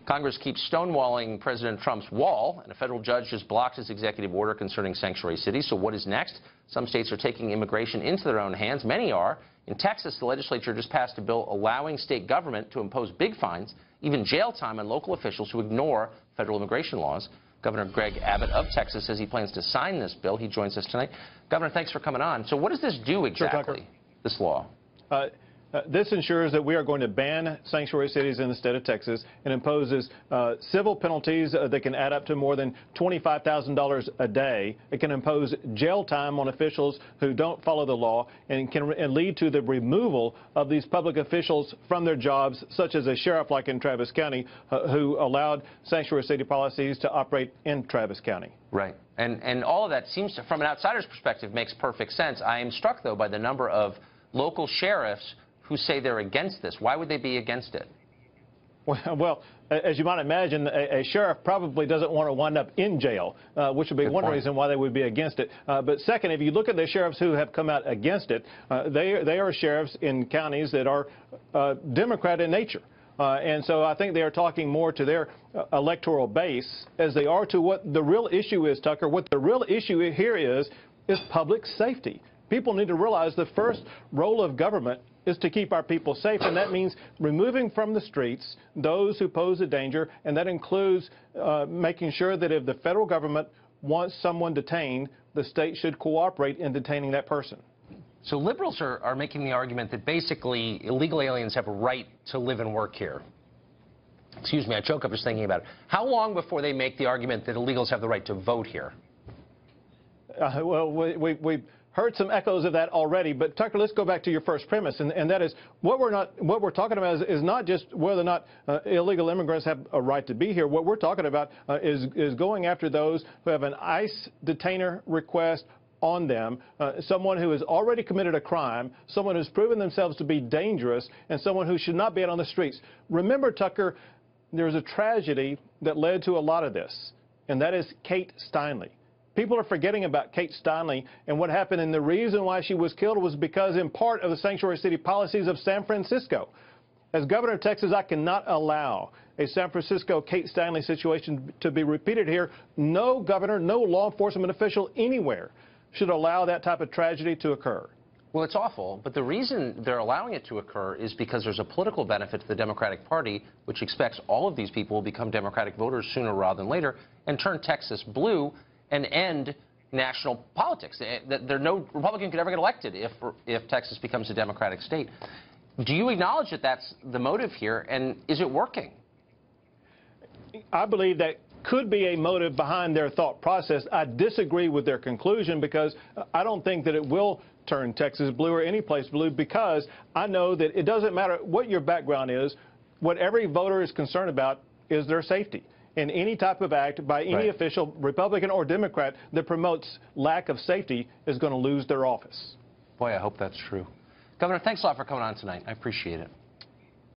Congress keeps stonewalling President Trump's wall, and a federal judge just blocked his executive order concerning sanctuary cities. So what is next? Some states are taking immigration into their own hands. Many are. In Texas, the legislature just passed a bill allowing state government to impose big fines, even jail time, on local officials who ignore federal immigration laws. Governor Greg Abbott of Texas says he plans to sign this bill. He joins us tonight. Governor, thanks for coming on. So what does this do exactly, this law? This ensures that we are going to ban sanctuary cities in the state of Texas and imposes civil penalties that can add up to more than $25,000 a day. It can impose jail time on officials who don't follow the law and can lead to the removal of these public officials from their jobs, such as a sheriff like in Travis County who allowed sanctuary city policies to operate in Travis County. Right. And all of that seems to, from an outsider's perspective, makes perfect sense. I am struck, though, by the number of local sheriffs who say they're against this. Why would they be against it? Well, as you might imagine, a sheriff probably doesn't want to wind up in jail, which would be one reason why they would be against it. But second, if you look at the sheriffs who have come out against it, they are sheriffs in counties that are Democrat in nature. And so I think they are talking more to their electoral base as they are to what the real issue is, Tucker. What the real issue here is public safety. People need to realize the first role of government is to keep our people safe, and that means removing from the streets those who pose a danger, and that includes making sure that if the federal government wants someone detained, the state should cooperate in detaining that person. So liberals are making the argument that basically illegal aliens have a right to live and work here. Excuse me, I choke up just thinking about it. How long before they make the argument that illegals have the right to vote here? Well, we've heard some echoes of that already, but Tucker, let's go back to your first premise, and that is what we're talking about is not just whether or not illegal immigrants have a right to be here. What we're talking about is going after those who have an ICE detainer request on them, someone who has already committed a crime, someone who's proven themselves to be dangerous, and someone who should not be out on the streets. Remember, Tucker, there's a tragedy that led to a lot of this, and that is Kate Steinle. People are forgetting about Kate Steinle and what happened, and the reason why she was killed was because, in part, of the sanctuary city policies of San Francisco. As governor of Texas, I cannot allow a San Francisco Kate Steinle situation to be repeated here. No governor, no law enforcement official anywhere should allow that type of tragedy to occur. Well, it's awful, but the reason they're allowing it to occur is because there's a political benefit to the Democratic Party, which expects all of these people will become Democratic voters sooner rather than later and turn Texas blue and end national politics. No Republican could ever get elected if Texas becomes a Democratic state. Do you acknowledge that that's the motive here, and is it working? I believe that could be a motive behind their thought process. I disagree with their conclusion because I don't think that it will turn Texas blue or any place blue, because I know that it doesn't matter what your background is. What every voter is concerned about is their safety. And any type of act by any official, Republican or Democrat, that promotes lack of safety is going to lose their office. Boy, I hope that's true. Governor, thanks a lot for coming on tonight. I appreciate it.